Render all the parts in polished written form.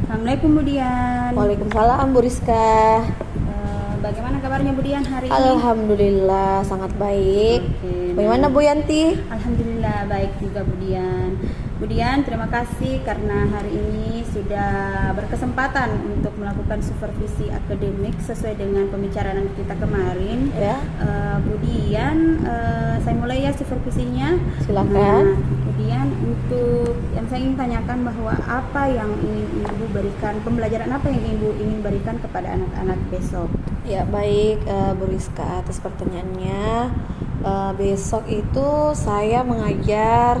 Assalamualaikum Bu Dian. Waalaikumsalam Bu Rizka. Bagaimana kabarnya Bu Dian hari ini? Alhamdulillah sangat baik. Bagaimana Bu Yanti? Alhamdulillah baik juga Bu Dian. Bu Dian, terima kasih karena hari ini sudah berkesempatan untuk melakukan supervisi akademik sesuai dengan pembicaraan kita kemarin. Ya. Bu Dian, saya mulai ya supervisinya. Silakan. Bu Dian, untuk yang saya ingin tanyakan bahwa apa yang ingin Ibu berikan, pembelajaran apa yang Ibu ingin berikan kepada anak-anak besok? Ya baik Bu Rizka, atas pertanyaannya. Besok itu saya mengajar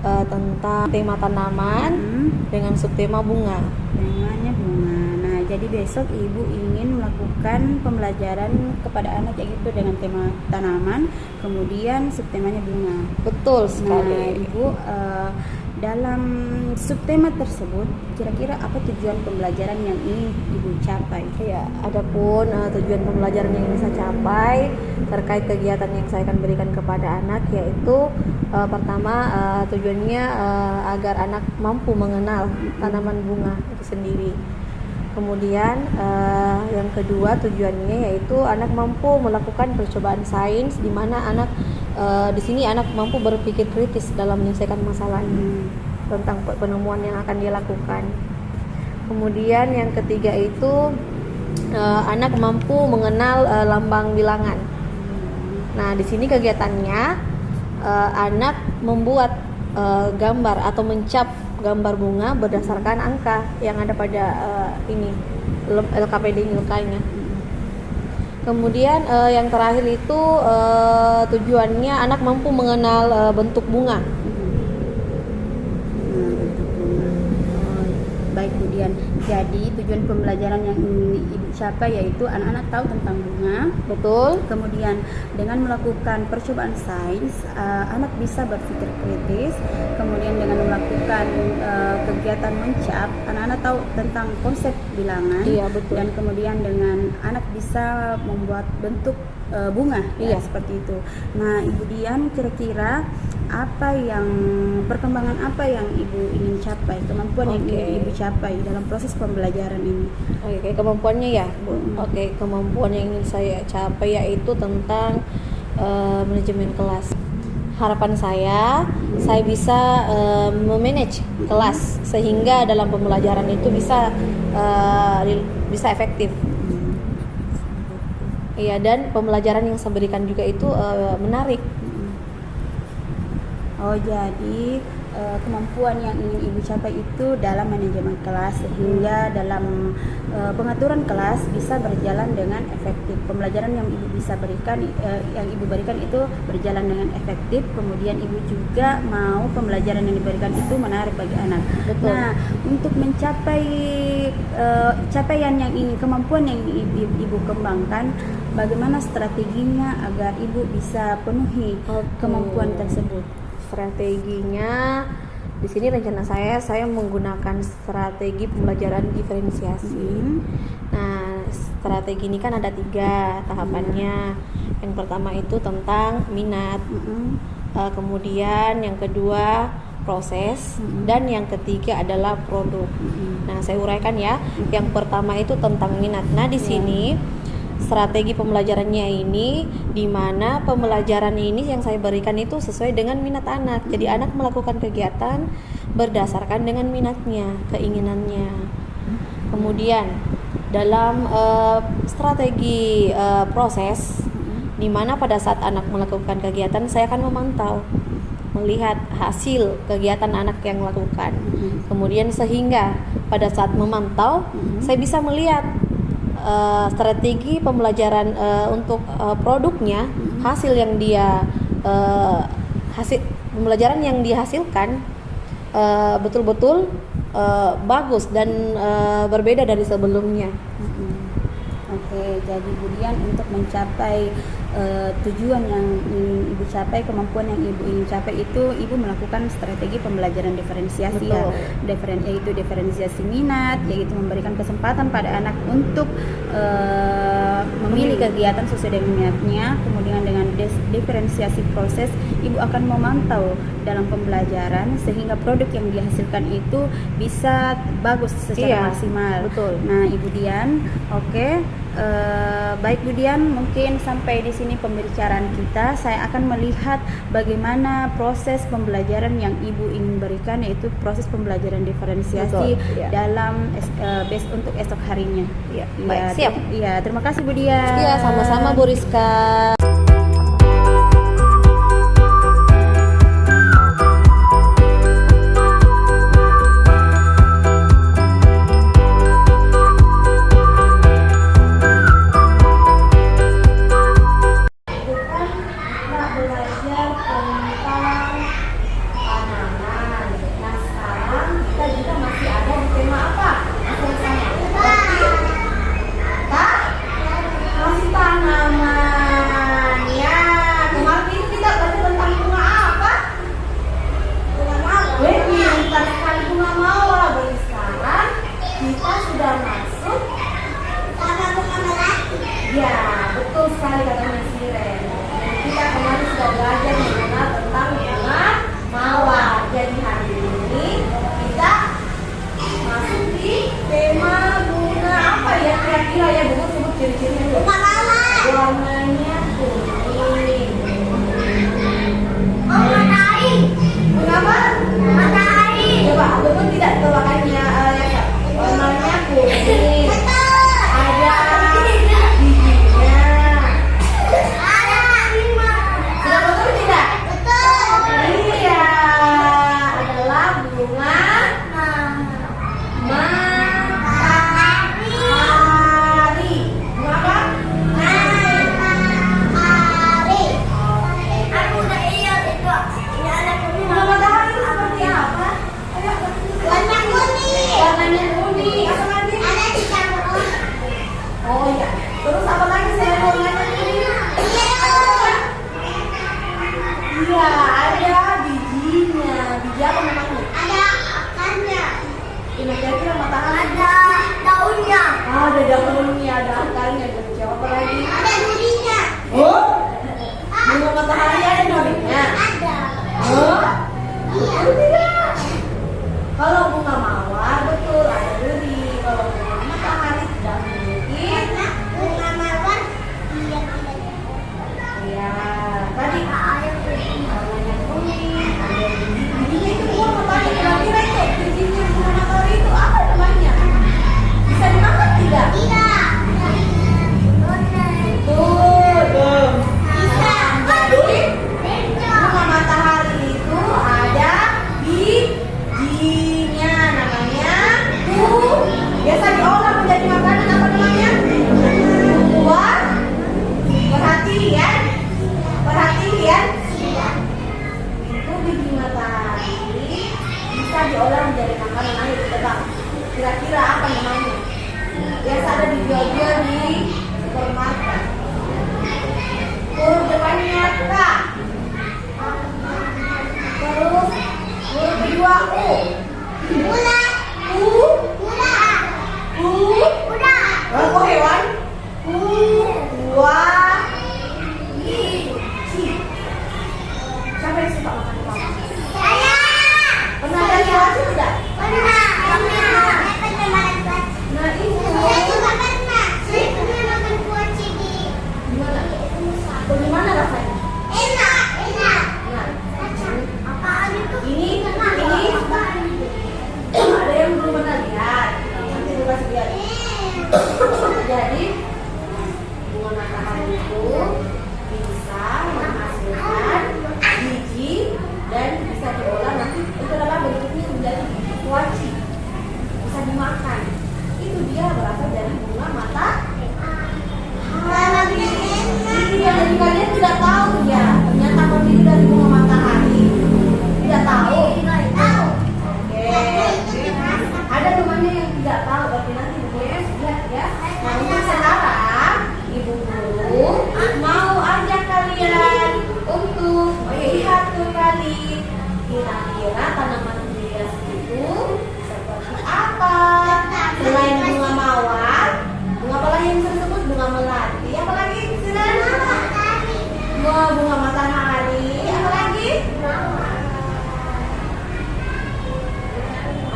tentang tema tanaman dengan subtema bunga. Temanya bunga. Nah, jadi besok Ibu ingin melakukan pembelajaran kepada anak yaitu dengan tema tanaman, kemudian subtemanya bunga. Betul Nah, sekali. Ibu dalam subtema tersebut kira-kira apa tujuan pembelajaran yang ingin Ibu capai? Ya, adapun tujuan pembelajaran yang ingin saya capai terkait kegiatan yang saya akan berikan kepada anak, yaitu pertama tujuannya agar anak mampu mengenal tanaman bunga itu sendiri. Kemudian yang kedua tujuannya yaitu anak mampu melakukan percobaan sains, di mana anak di sini anak mampu berpikir kritis dalam menyelesaikan masalah ini tentang penemuan yang akan dia lakukan. Kemudian yang ketiga itu anak mampu mengenal lambang bilangan. Nah, di sini kegiatannya anak membuat gambar atau mencap gambar bunga berdasarkan angka yang ada pada ini LKPD nilainya. Kemudian yang terakhir itu tujuannya anak mampu mengenal bentuk bunga. Baik Bu Dian, jadi tujuan pembelajaran yang ingin Ibu capai yaitu anak-anak tahu tentang bunga. Betul. Kemudian dengan melakukan percobaan sains, anak bisa berpikir kritis. Kemudian dengan melakukan kegiatan mencap, anak-anak tahu tentang konsep bilangan. Iya, betul. Dan kemudian dengan anak bisa membuat bentuk bunga, Iya. ya, seperti itu. Nah, Ibu Dian, kira-kira perkembangan apa yang Ibu ingin capai, kemampuan yang ingin Ibu capai dalam proses pembelajaran ini? Oke, kemampuannya ya, Bu. Oke, kemampuan yang ingin saya capai yaitu tentang manajemen kelas. Harapan saya bisa memanage kelas sehingga dalam pembelajaran itu bisa efektif. Iya, dan pembelajaran yang saya berikan juga itu menarik. Oh, jadi kemampuan yang ingin Ibu capai itu dalam manajemen kelas sehingga dalam pengaturan kelas bisa berjalan dengan efektif. Pembelajaran yang Ibu bisa berikan yang Ibu berikan itu berjalan dengan efektif. Kemudian Ibu juga mau pembelajaran yang diberikan itu menarik bagi anak. Betul. Nah, untuk mencapai capaian yang ingin, kemampuan yang Ibu kembangkan, bagaimana strateginya agar Ibu bisa penuhi kemampuan tersebut? Strateginya di sini rencana saya menggunakan strategi pembelajaran diferensiasi. Nah, strategi ini kan ada 3 tahapannya. Yang pertama itu tentang minat, kemudian yang kedua proses, dan yang ketiga adalah produk. Nah, saya uraikan ya. Yang pertama itu tentang minat. Nah, di sini strategi pembelajarannya ini, di mana pembelajarannya ini yang saya berikan itu sesuai dengan minat anak. Jadi anak melakukan kegiatan berdasarkan dengan minatnya, keinginannya. Kemudian dalam strategi proses, di mana pada saat anak melakukan kegiatan saya akan memantau, melihat hasil kegiatan anak yang melakukan. Kemudian sehingga pada saat memantau saya bisa melihat strategi pembelajaran untuk produknya, hasil yang dia hasil pembelajaran yang dihasilkan betul-betul bagus dan berbeda dari sebelumnya. Oke, jadi Budian untuk mencapai tujuan yang ingin Ibu capai, kemampuan yang Ibu ingin capai itu Ibu melakukan strategi pembelajaran diferensiasi. Betul. Yaitu diferensiasi minat, yaitu memberikan kesempatan pada anak untuk memilih kegiatan sesuai dengan minatnya. Kemudian dengan diferensiasi proses, Ibu akan memantau dalam pembelajaran sehingga produk yang dihasilkan itu bisa bagus secara maksimal. Betul. Nah, Ibu Dian, oke. Baik Bu Dian, mungkin sampai di sini pembicaraan kita. Saya akan melihat bagaimana proses pembelajaran yang Ibu ingin berikan, yaitu proses pembelajaran diferensiasi dalam untuk esok harinya. Baik, siap. Terima kasih Bu Dian. Sama-sama Bu Rizka.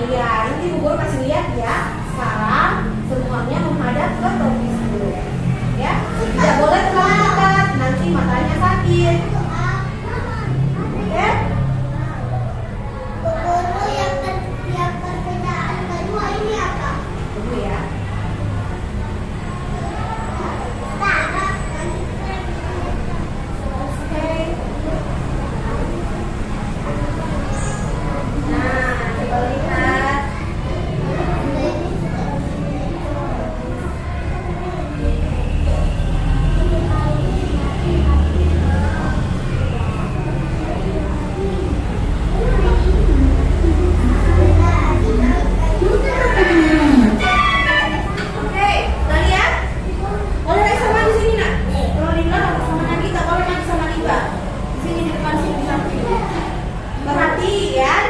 kalian. Nanti Bu Guru kasih lihat ya. Sekarang semuanya menghadap ke topis dulu. Ya, tidak boleh terlalu dekat, nanti matanya sakit. Oke? Guru yang perbedaan kedua ini apa? Tunggu ya. Oke. Nah, coba lihat. Oke, nah lihat. Boleh naik sama di sini nak? Kalau Lila sama Nagita, boleh naik sama Lila. Di sini di depan sini di samping. Perhatian.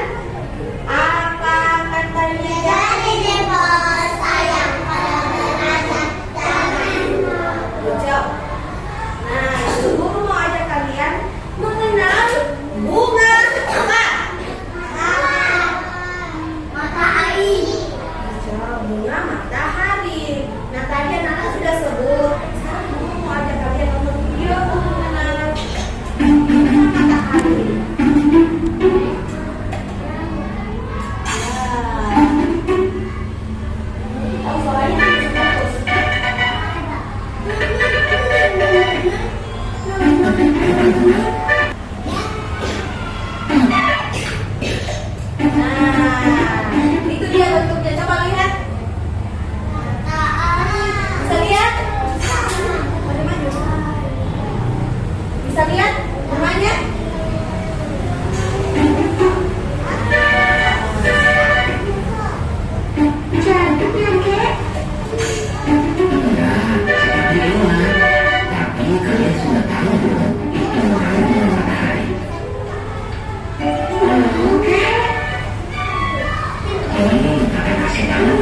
Apa katanya? Jadi bos sayang pada derajat jangan. Jawab. Nah, Guru mau ajak kalian mengenal bunga apa? Matahari. Jawab, bunga matahari. Nah, tadi anak sudah sebut. Sekarang Guru mau ajak kalian nonton video untuk mengenal bunga matahari. Tahu suaranya bagus. Nah, itu dia bentuknya. Coba lihat. Bisa lihat? Bisa lihat namanya? Cantik ya, Kek? Tapi kalian sudah tahu belum? Itu namanya matahari. Kalian masih tahu?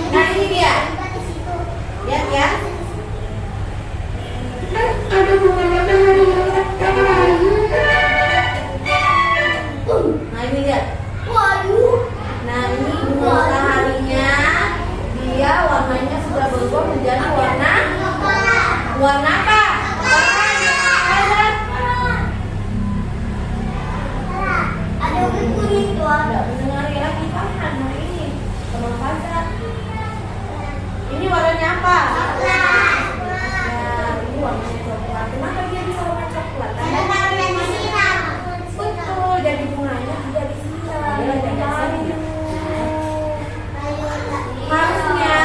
Nah, ini dia. Lihat ya. Nah, ini dia. Waduh. Nah, ini bunga mataharinya. Dia warnanya sudah berubah menjadi warna apa? Warna Ada kuning tuh. Tidak mendengar lagi Farhan hari ini. Teman Faza. Ini warnanya apa? Coklat. Nah, ini warnanya coklat. Kenapa dia bisa warna coklat? Ada warna siram. Betul, jadi bunganya tidak disiram. Dia jadi air. Harusnya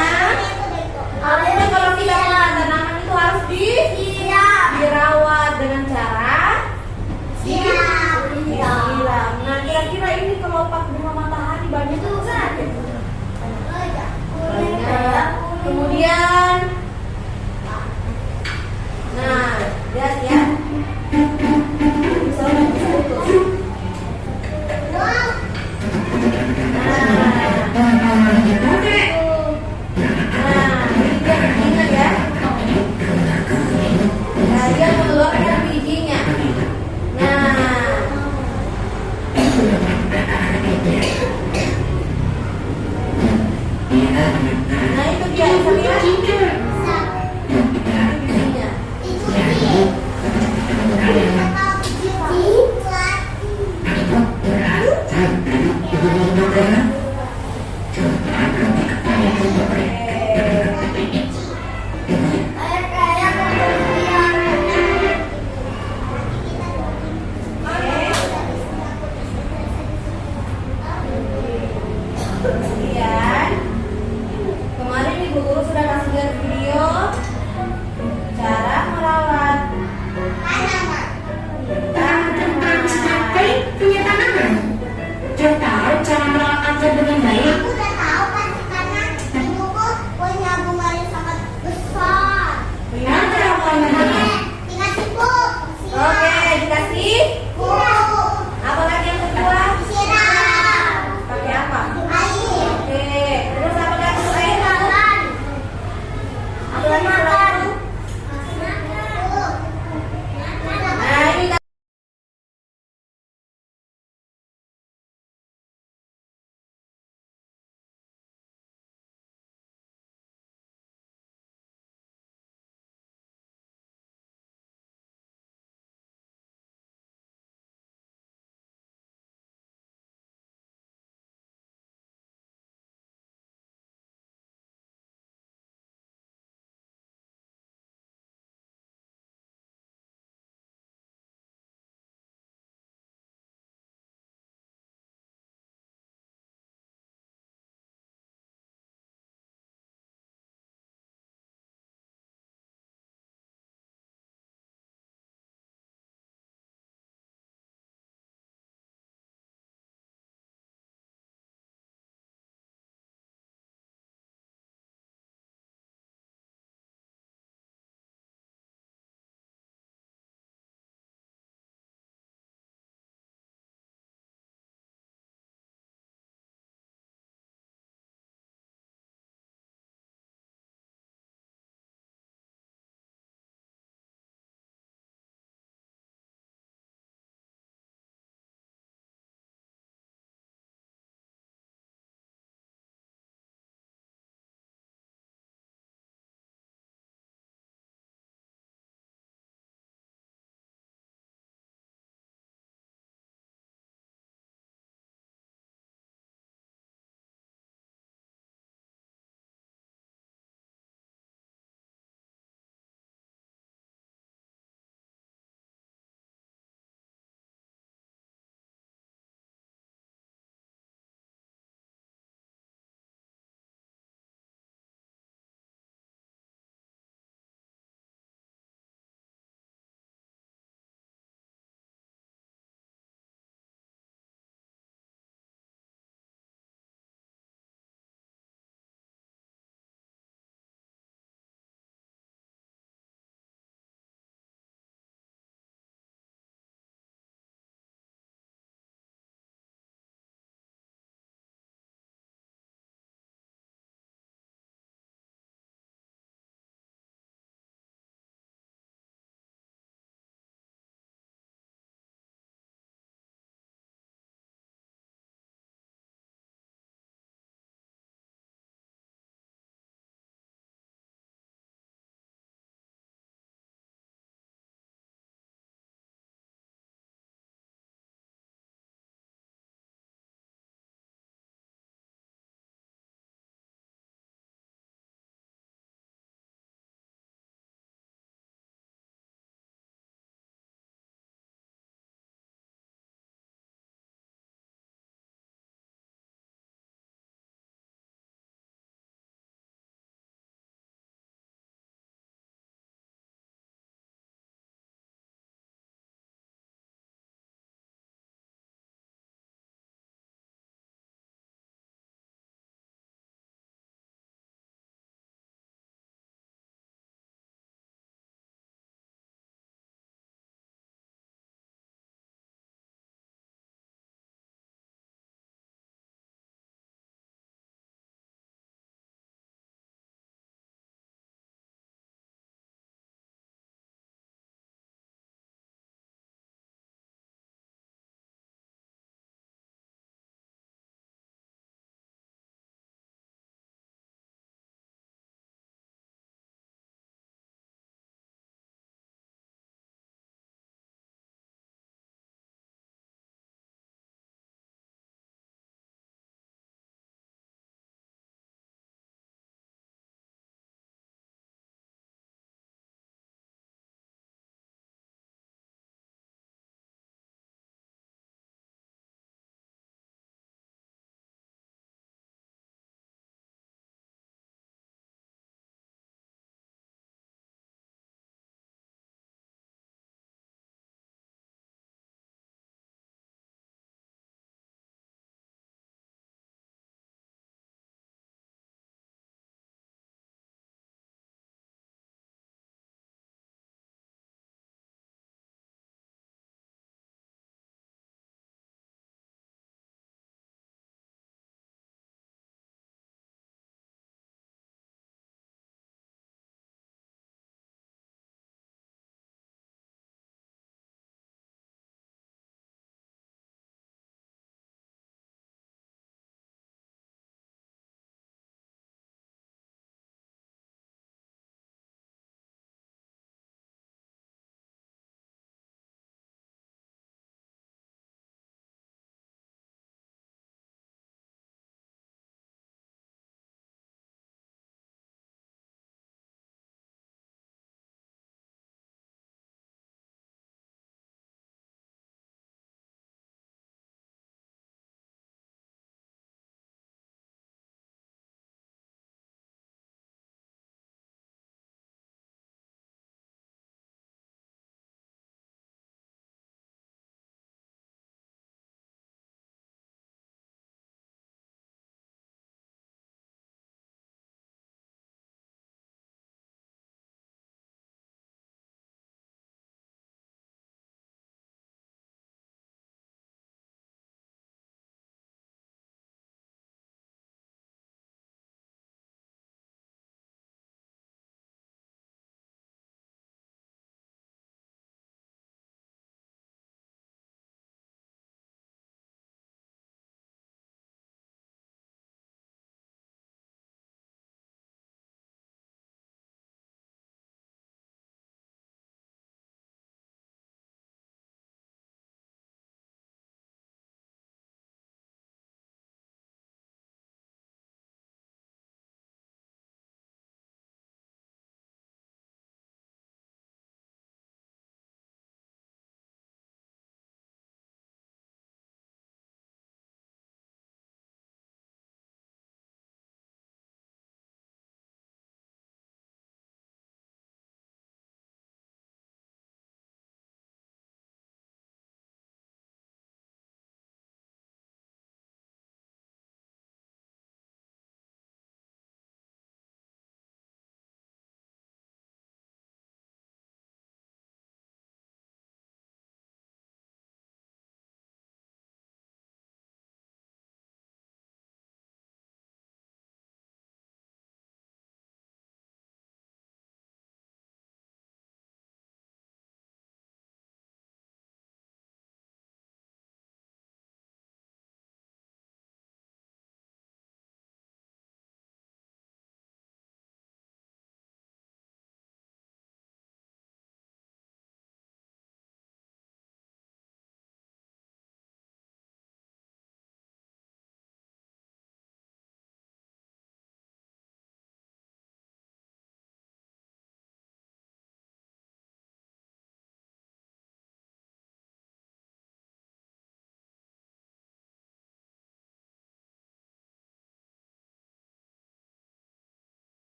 kalau tidak mau tanaman itu harus dirawat dengan cara disiram. Nah, kira-kira ini kelopak bunga matahari banyak tuh sakit. Banyak. Kemudian, nah, lihat ya. Bisa putus. Bijinya ya. Nah, dia mengeluarkan bijinya. Nah, itu dia. Bisa lihat? Bijinya. Kemudian kemarin Ibu Guru sudah kasih lihat video cara merawat tanaman. Punya tanaman. Dia tahu cara merawat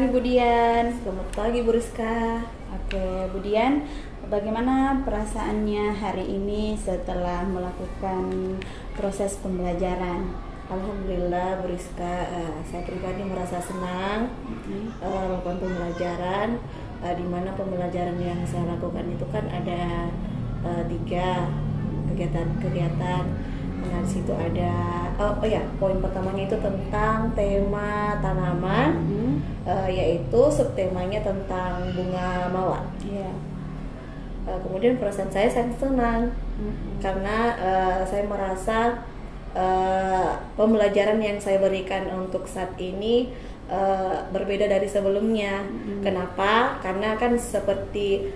Bu Dian. Selamat pagi Bu Rizka. Oke, Bu Dian, bagaimana perasaannya hari ini setelah melakukan proses pembelajaran? Alhamdulillah Bu Rizka, saya pribadi merasa senang melakukan pembelajaran, di mana pembelajaran yang saya lakukan itu kan ada 3 kegiatan. Nah, di situ ada poin pertamanya itu tentang tema tanaman, yaitu subtemanya tentang bunga mawar. Iya. Kemudian perasaan saya sangat senang karena saya merasa pembelajaran yang saya berikan untuk saat ini berbeda dari sebelumnya. Kenapa? Karena kan seperti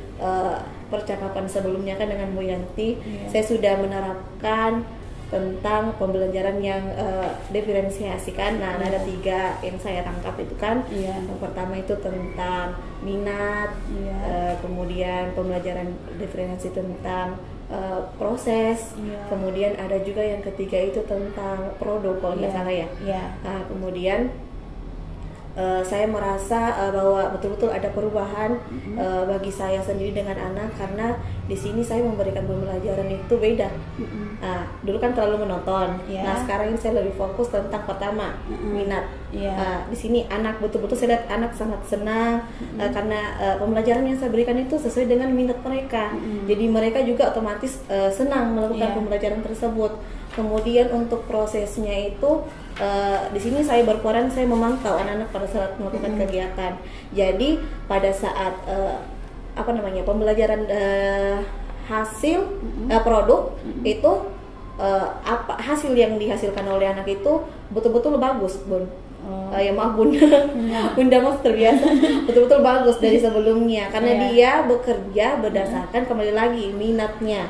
percakapan sebelumnya kan dengan Bu Yanti, saya sudah menerapkan tentang pembelajaran yang diferensiasi kan. Nah, ada 3 yang saya tangkap itu kan. Yang pertama itu tentang minat, kemudian pembelajaran diferensiasi tentang proses, kemudian ada juga yang ketiga itu tentang produk kalau nggak salah ya. Nah, kemudian saya merasa bahwa betul-betul ada perubahan bagi saya sendiri dengan anak, karena di sini saya memberikan pembelajaran itu beda. Nah, dulu kan terlalu menonton. Nah, sekarang ini saya lebih fokus tentang pertama minat. Di sini anak betul-betul saya lihat anak sangat senang karena pembelajaran yang saya berikan itu sesuai dengan minat mereka. Jadi mereka juga otomatis senang melakukan pembelajaran tersebut. Kemudian untuk prosesnya itu di sini saya berperan, saya memantau anak-anak pada saat melakukan kegiatan. Jadi pada saat pembelajaran hasil produk itu hasil yang dihasilkan oleh anak itu betul-betul bagus, Bun. Ya maaf Bunda, Bunda mas terbiasa betul-betul bagus dari sebelumnya karena dia bekerja berdasarkan kembali lagi minatnya.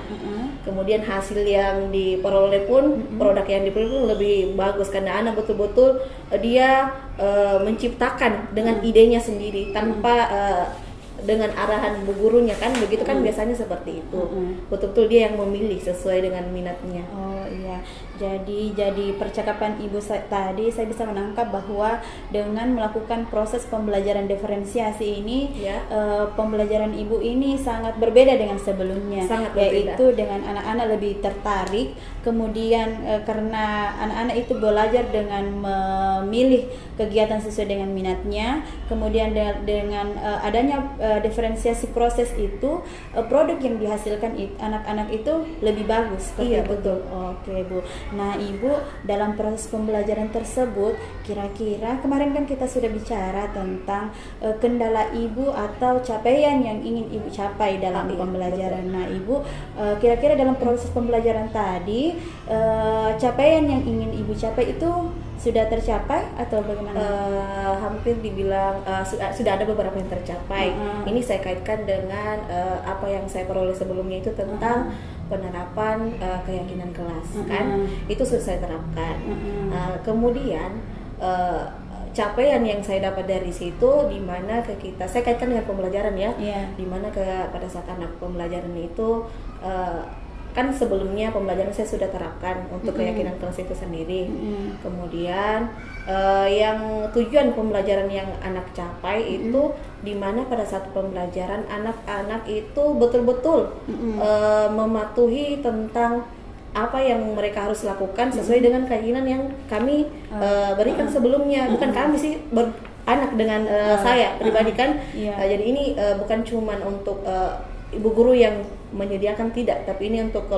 Kemudian hasil yang diperoleh pun produk yang diperoleh pun lebih bagus karena anak betul-betul dia menciptakan dengan idenya sendiri tanpa dengan arahan bu gurunya kan, begitu kan biasanya seperti itu. Betul-betul dia yang memilih sesuai dengan minatnya. Oh iya, jadi percakapan Ibu tadi saya bisa menangkap bahwa dengan melakukan proses pembelajaran diferensiasi ini, pembelajaran Ibu ini sangat berbeda dengan sebelumnya. Sangat berbeda. Yaitu dengan anak-anak lebih tertarik, kemudian karena anak-anak itu belajar dengan memilih kegiatan sesuai dengan minatnya, kemudian dengan adanya diferensiasi proses itu, produk yang dihasilkan anak-anak itu lebih bagus. Iya betul. Oke Bu. Nah Ibu, dalam proses pembelajaran tersebut, kira-kira kemarin kan kita sudah bicara tentang kendala Ibu atau capaian yang ingin Ibu capai dalam pembelajaran. Betul. Nah Ibu, kira-kira dalam proses pembelajaran tadi, capaian yang ingin Ibu capai itu sudah tercapai atau bagaimana? Hampir dibilang sudah ada beberapa yang tercapai. Ini saya kaitkan dengan apa yang saya peroleh sebelumnya itu tentang penerapan keyakinan kelas kan, itu sudah saya terapkan. Kemudian capaian yang saya dapat dari situ, di mana saya kaitkan dengan pembelajaran ya, di mana pada saat anak pembelajaran itu kan sebelumnya pembelajaran saya sudah terapkan untuk keyakinan kelas itu sendiri. Kemudian yang tujuan pembelajaran yang anak capai itu di mana pada saat pembelajaran anak-anak itu betul-betul mematuhi tentang apa yang mereka harus lakukan sesuai dengan keyakinan yang kami berikan sebelumnya. Bukan kami sih, anak dengan saya pribadi kan. Jadi ini bukan cuman untuk ibu guru yang menyediakan, tidak, tapi ini untuk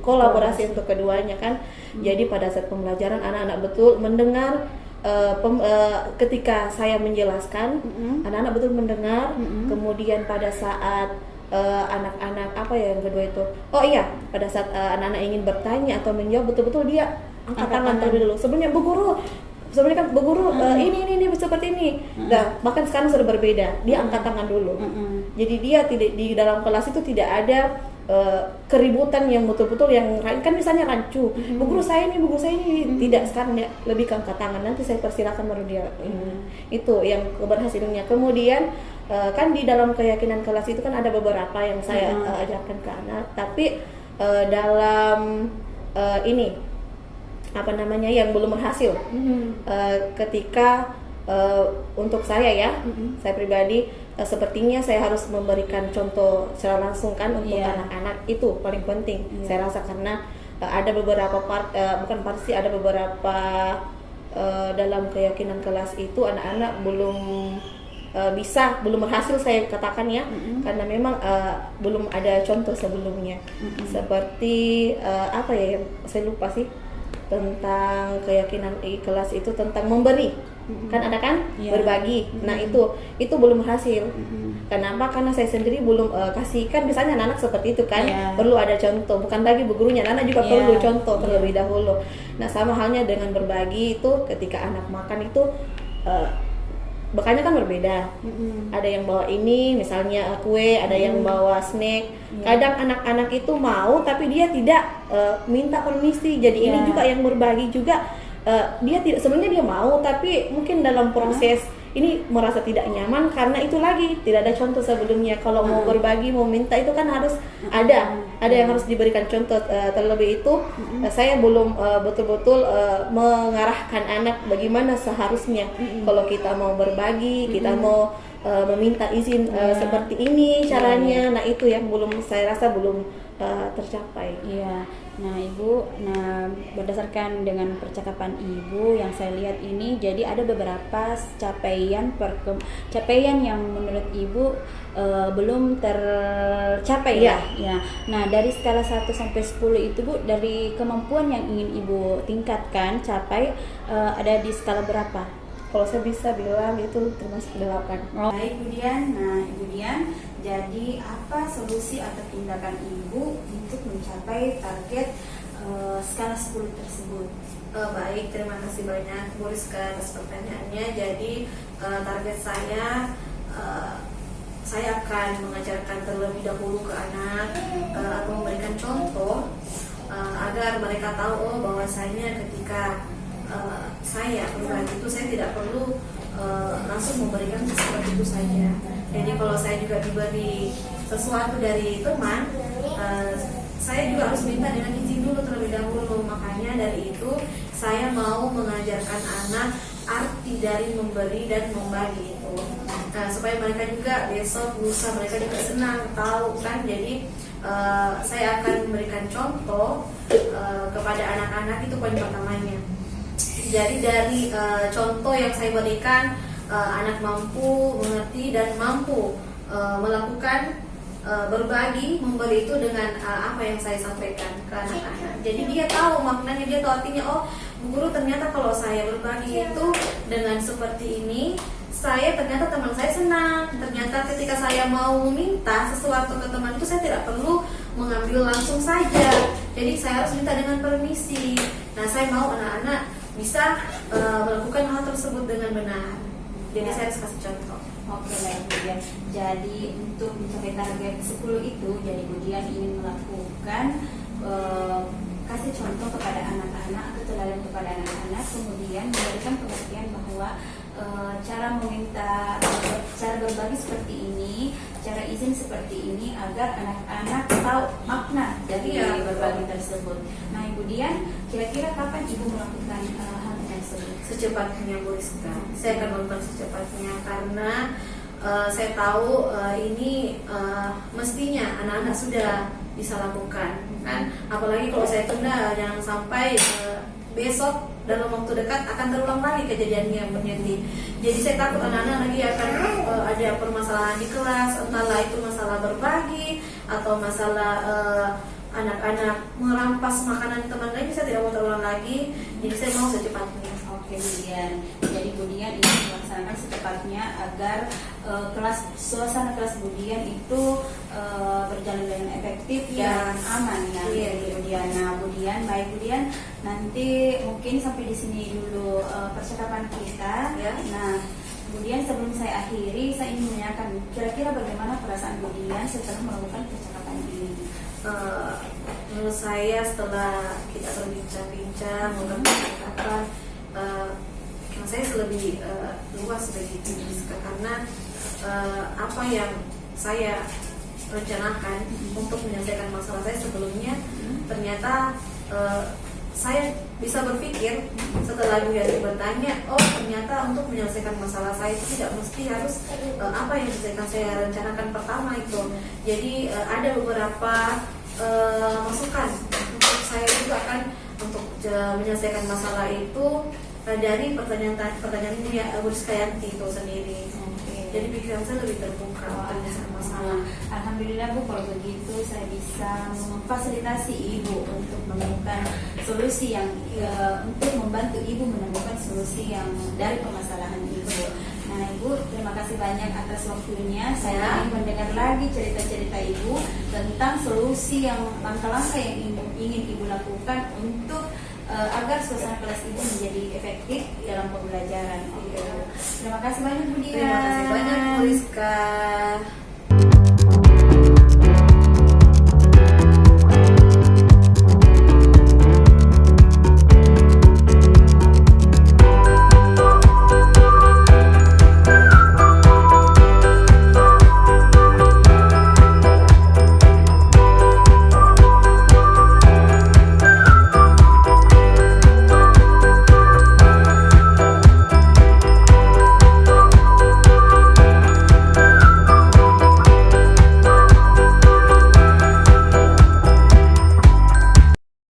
kolaborasi untuk keduanya kan. Jadi pada saat pembelajaran anak-anak betul mendengar ketika saya menjelaskan, anak-anak betul mendengar. Kemudian pada saat anak-anak yang kedua itu, pada saat anak-anak ingin bertanya atau menjawab, betul-betul dia angkat tangan terlebih dulu. Sebelumnya bu guru ini seperti ini. Nah, bahkan sekarang sudah berbeda, dia angkat tangan dulu. Jadi dia tidak di dalam kelas itu tidak ada keributan yang betul-betul yang kan misalnya rancu, bu guru saya ini tidak. Sekarang dia lebih ke angkat tangan, nanti saya persilakan baru dia itu yang keberhasilannya. Kemudian kan di dalam keyakinan kelas itu kan ada beberapa yang saya ajarkan ke anak, tapi dalam yang belum berhasil, ketika untuk saya ya, saya pribadi sepertinya saya harus memberikan contoh secara langsung kan untuk Iya. anak-anak, itu paling penting. Iya. Saya rasa karena ada beberapa bukan part sih, ada beberapa dalam keyakinan kelas itu anak-anak belum belum berhasil saya katakan ya, karena memang belum ada contoh sebelumnya. Seperti apa ya, saya lupa sih, tentang keyakinan kelas itu tentang memberi. Kan ada kan, Iya. berbagi. Nah, itu belum berhasil. Kenapa? Karena saya sendiri belum kasih, kan biasanya anak-anak seperti itu kan, Iya. perlu ada contoh, bukan lagi bu gurunya, anak juga Iya. perlu contoh terlebih dahulu. Nah, sama halnya dengan berbagi itu, ketika anak makan itu bekalnya kan berbeda. Ada yang bawa ini, misalnya kue, ada yang bawa snack. Kadang anak-anak itu mau, tapi dia tidak minta permisi. Jadi ini Iya. juga yang berbagi juga, dia tidak, sebenarnya dia mau, tapi mungkin dalam proses ini merasa tidak nyaman karena itu lagi tidak ada contoh sebelumnya. Kalau mau berbagi, mau minta itu kan harus ada yang harus diberikan contoh. Terlebih itu saya belum betul-betul mengarahkan anak bagaimana seharusnya kalau kita mau berbagi, kita mau meminta izin seperti ini caranya. Nah, itu yang saya rasa belum tercapai. Iya. Nah, Ibu, berdasarkan dengan percakapan Ibu yang saya lihat ini, jadi ada beberapa capaian yang menurut Ibu belum tercapai Iya. lah. Ya. Nah, dari skala 1 sampai 10 itu Bu, dari kemampuan yang ingin Ibu tingkatkan, capai ada di skala berapa? Kalau saya bisa bilang itu termasuk 8. Baik, Bu Dian. Nah, Ibu Dian, jadi apa solusi atau tindakan Ibu untuk mencapai target skala 10 tersebut? Baik, terima kasih banyak Bu Rizka atas pertanyaannya. Jadi target saya akan mengajarkan terlebih dahulu ke anak atau memberikan contoh agar mereka tahu bahwasanya ketika saya berbagi itu saya tidak perlu langsung memberikan seperti itu saja. Jadi kalau saya juga diberi sesuatu dari teman, saya juga harus minta dengan izin dulu terlebih dahulu. Makanya dari itu saya mau mengajarkan anak arti dari memberi dan membagi itu, supaya mereka juga besok lusa mereka juga senang tahu kan. Jadi saya akan memberikan contoh kepada anak-anak, itu poin pertamanya. Jadi dari contoh yang saya berikan, anak mampu mengerti dan mampu melakukan berbagi, memberi itu dengan apa yang saya sampaikan ke anak-anak. Jadi dia tahu maknanya, dia tahu artinya. Oh, Bu Guru, ternyata kalau saya berbagi itu dengan seperti ini, ternyata teman saya senang. Ternyata ketika saya mau meminta sesuatu ke teman itu, saya tidak perlu mengambil langsung saja. Jadi saya harus minta dengan permisi. Nah, saya mau anak-anak bisa melakukan hal tersebut dengan benar. Jadi saya harus kasih contoh. Oke, baik Bu Dian. Jadi untuk mencapai target 10 itu, jadi Bu Dian ingin melakukan kasih contoh kepada anak-anak atau teladan kepada anak-anak, kemudian memberikan pengertian bahwa cara meminta, cara berbagi seperti ini, cara izin seperti ini, agar anak-anak tahu makna dari berbagi tersebut. Nah, Ibu Dian, kira-kira kapan Ibu melakukan hal tersebut? Secepatnya Bu Rizka, saya akan melakukan secepatnya karena saya tahu ini mestinya anak-anak sudah bisa lakukan kan. Apalagi kalau saya tunda, jangan sampai besok dalam waktu dekat akan terulang lagi kejadiannya berhenti. Jadi saya takut anak-anak lagi akan ada permasalahan di kelas, entahlah itu masalah berbagi atau masalah anak-anak merampas makanan teman lain. Saya tidak mau terulang lagi, jadi saya mau secepatnya. Oke, Bu Dian. Jadi Bu Dian ingin melaksanakan secepatnya agar suasana kelas Bu Dian itu berjalan dengan efektif dan aman ya. Iya, Jadi Bu Dian. Nah, Bu Dian, baik Bu Dian. Nanti mungkin sampai di sini dulu percakapan kita. Ya. Nah, Bu Dian, sebelum saya akhiri, saya ingin menanyakan kira-kira bagaimana perasaan Bu Dian setelah melakukan percakapan ini? Menurut saya setelah kita berbincang-bincang mengenai percakapan, saya lebih luas begitu, karena apa yang saya rencanakan untuk menyelesaikan masalah saya sebelumnya ternyata saya bisa berpikir setelah Bu Yati bertanya, oh ternyata untuk menyelesaikan masalah saya itu tidak mesti harus apa yang saya rencanakan pertama itu. Jadi ada beberapa masukan untuk saya juga kan untuk menyelesaikan masalah itu dari pertanyaan ini ya Bu Rizkyanti itu sendiri. Jadi pikiran saya lebih terbuka untuk menyelesaikan masalah. Alhamdulillah Bu, kalau begitu saya bisa memfasilitasi Ibu untuk menemukan solusi yang untuk membantu Ibu menemukan solusi yang dari permasalahan Ibu. Nah Ibu, terima kasih banyak atas waktunya. Saya ingin mendengar lagi cerita-cerita Ibu tentang solusi yang langkah-langkah yang ingin Ibu lakukan untuk agar suasana kelas Ibu menjadi efektif dalam pembelajaran. Terima kasih banyak Bu Dia. Terima kasih banyak Bu Rizka.